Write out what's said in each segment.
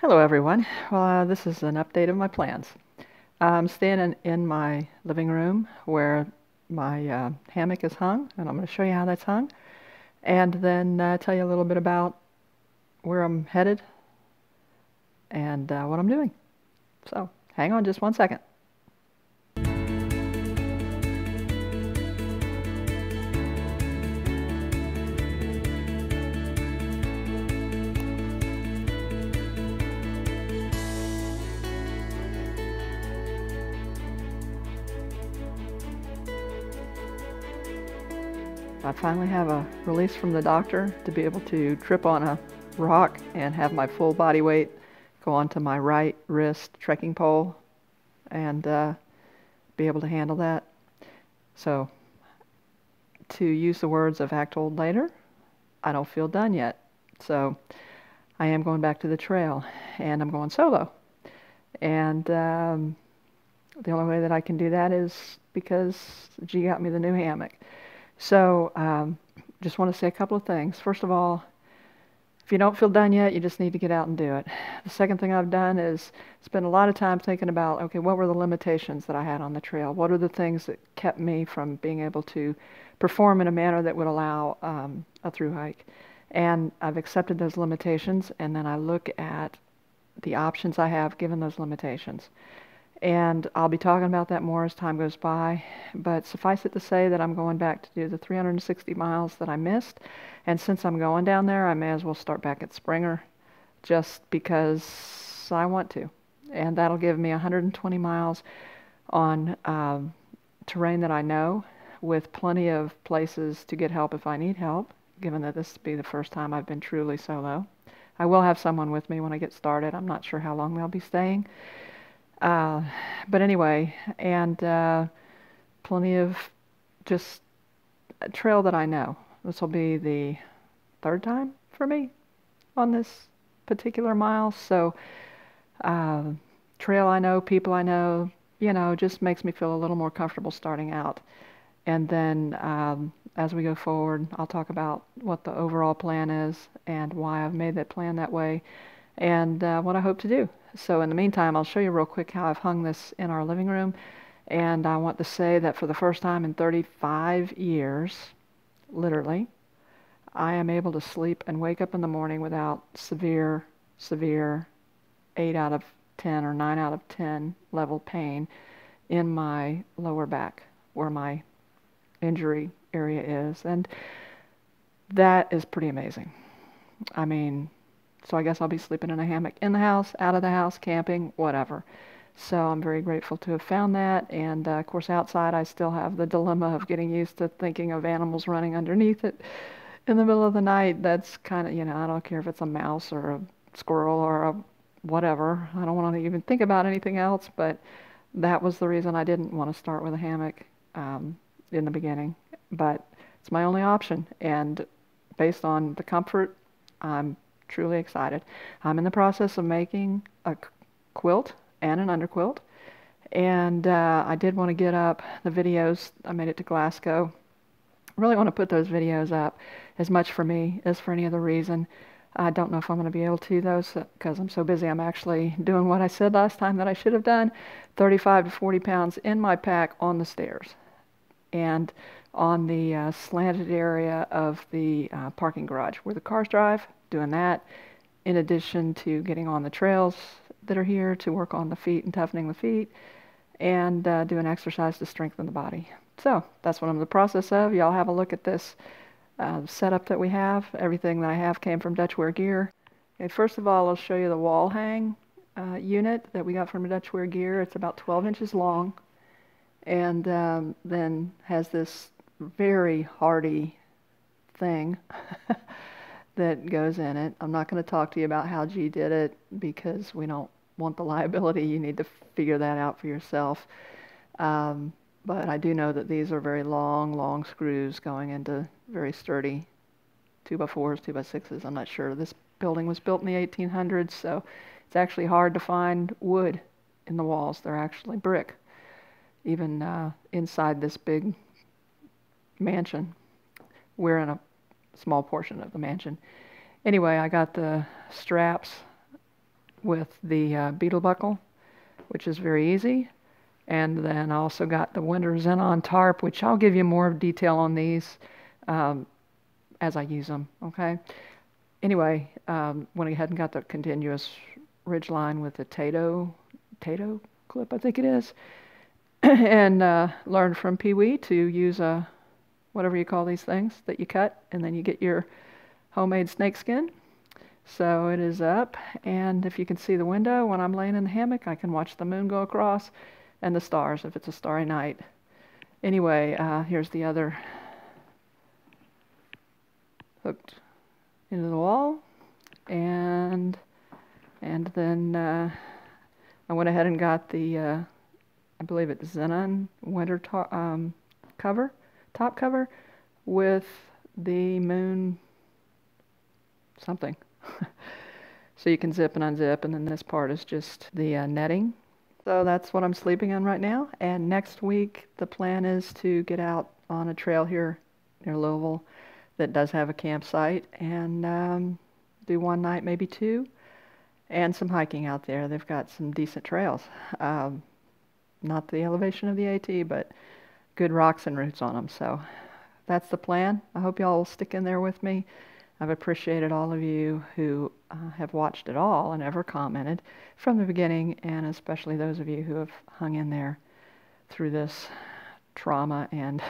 Hello everyone. This is an update of my plans. I'm standing in my living room where my hammock is hung, and I'm going to show you how that's hung, and then tell you a little bit about where I'm headed and what I'm doing. So hang on just one second. I finally have a release from the doctor to be able to trip on a rock and have my full body weight go onto my right wrist trekking pole and be able to handle that. So, to use the words of Act Told Later, I don't feel done yet. So, I am going back to the trail and I'm going solo. And the only way that I can do that is because G got me the new hammock. So, just want to say a couple of things. First of all, if you don't feel done yet, you just need to get out and do it. The second thing I've done is spend a lot of time thinking about, okay, what were the limitations that I had on the trail? What are the things that kept me from being able to perform in a manner that would allow a through hike? And I've accepted those limitations, and then I look at the options I have given those limitations. And I'll be talking about that more as time goes by, but suffice it to say that I'm going back to do the 360 miles that I missed, and since I'm going down there, I may as well start back at Springer, just because I want to. And that'll give me 120 miles on terrain that I know, with plenty of places to get help if I need help, given that this will be the first time I've been truly solo. I will have someone with me when I get started. I'm not sure how long they'll be staying. But anyway, and plenty of just a trail that I know. This will be the third time for me on this particular mile. So, trail I know, people I know, just makes me feel a little more comfortable starting out. And then as we go forward, I'll talk about what the overall plan is and why I've made that plan that way and what I hope to do. So in the meantime, I'll show you real quick how I've hung this in our living room. And I want to say that for the first time in 35 years, literally, I am able to sleep and wake up in the morning without severe 8 out of 10 or 9 out of 10 level pain in my lower back where my injury area is. And that is pretty amazing. I mean, so I guess I'll be sleeping in a hammock in the house, out of the house, camping, whatever. So I'm very grateful to have found that. And of course, outside, I still have the dilemma of getting used to thinking of animals running underneath it in the middle of the night. That's kind of, I don't care if it's a mouse or a squirrel or a whatever. I don't want to even think about anything else, but that was the reason I didn't want to start with a hammock in the beginning. But it's my only option. And based on the comfort, I'm truly excited. I'm in the process of making a quilt and an underquilt, and I did want to get up the videos. I made it to Glasgow. I really want to put those videos up, as much for me as for any other reason. I don't know if I'm going to be able to, though, because I'm so busy. I'm actually doing what I said last time that I should have done, 35 to 40 pounds in my pack on the stairs and on the slanted area of the parking garage where the cars drive, doing that, in addition to getting on the trails that are here to work on the feet and toughening the feet, and doing exercise to strengthen the body. So that's what I'm in the process of. Y'all have a look at this setup that we have. Everything that I have came from Dutchware Gear. Okay, first of all, I'll show you the wall hang unit that we got from Dutchware Gear. It's about 12 inches long, and then has this very hardy thing that goes in it. I'm not going to talk to you about how G did it because we don't want the liability. You need to figure that out for yourself. But I do know that these are very long screws going into very sturdy 2x4s, 2x6s. I'm not sure. This building was built in the 1800s, so it's actually hard to find wood in the walls. They're actually brick, even inside this big mansion. We're in a small portion of the mansion. Anyway, I got the straps with the beetle buckle, which is very easy. And then I also got the winter Xenon tarp, which I'll give you more detail on these um, as I use them, okay? Anyway, went ahead and got the continuous ridge line with the Tato clip, I think it is, and learned from Pee Wee to use a, whatever you call these things that you cut, and then you get your homemade snake skin. So it is up, and if you can see the window when I'm laying in the hammock, I can watch the moon go across and the stars if it's a starry night. Anyway, here's the other hooked into the wall, and then I went ahead and got the I believe it's Xenon winter top cover with the moon something. So you can zip and unzip, and then this part is just the netting. So that's what I'm sleeping in right now, and next week the plan is to get out on a trail here near Louisville that does have a campsite, and do one night, maybe two, and some hiking out there. They've got some decent trails. Not the elevation of the AT, but good rocks and roots on them. So that's the plan. I hope y'all will stick in there with me. I've appreciated all of you who have watched it all and ever commented from the beginning, and especially those of you who have hung in there through this trauma and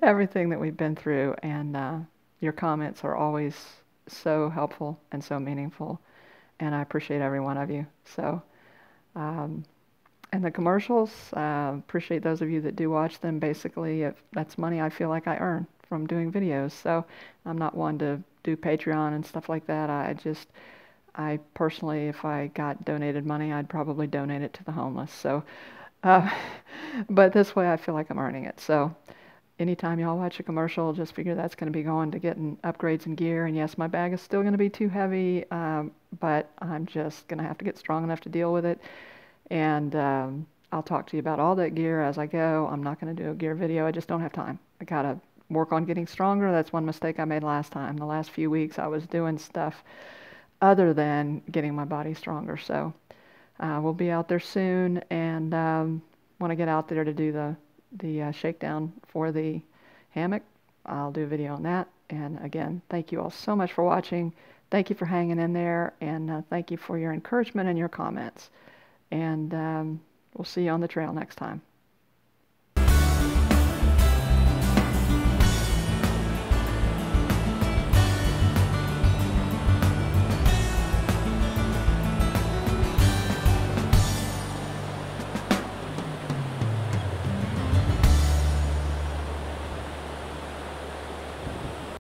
everything that we've been through. And your comments are always so helpful and so meaningful, and I appreciate every one of you. So, and the commercials, appreciate those of you that do watch them. Basically, if that's money I feel like I earn from doing videos. So I'm not one to do Patreon and stuff like that. I personally, if I got donated money, I'd probably donate it to the homeless. So, but this way I feel like I'm earning it. So anytime y'all watch a commercial, just figure that's going to be going to getting upgrades and gear. And yes, my bag is still going to be too heavy, but I'm just going to have to get strong enough to deal with it. And I'll talk to you about all that gear as I go. I'm not going to do a gear video. I just don't have time. I got to work on getting stronger. That's one mistake I made last time. The last few weeks I was doing stuff other than getting my body stronger. So we'll be out there soon, and when I get out there to do the shakedown for the hammock, I'll do a video on that. And again, thank you all so much for watching. Thank you for hanging in there, and thank you for your encouragement and your comments. And we'll see you on the trail next time.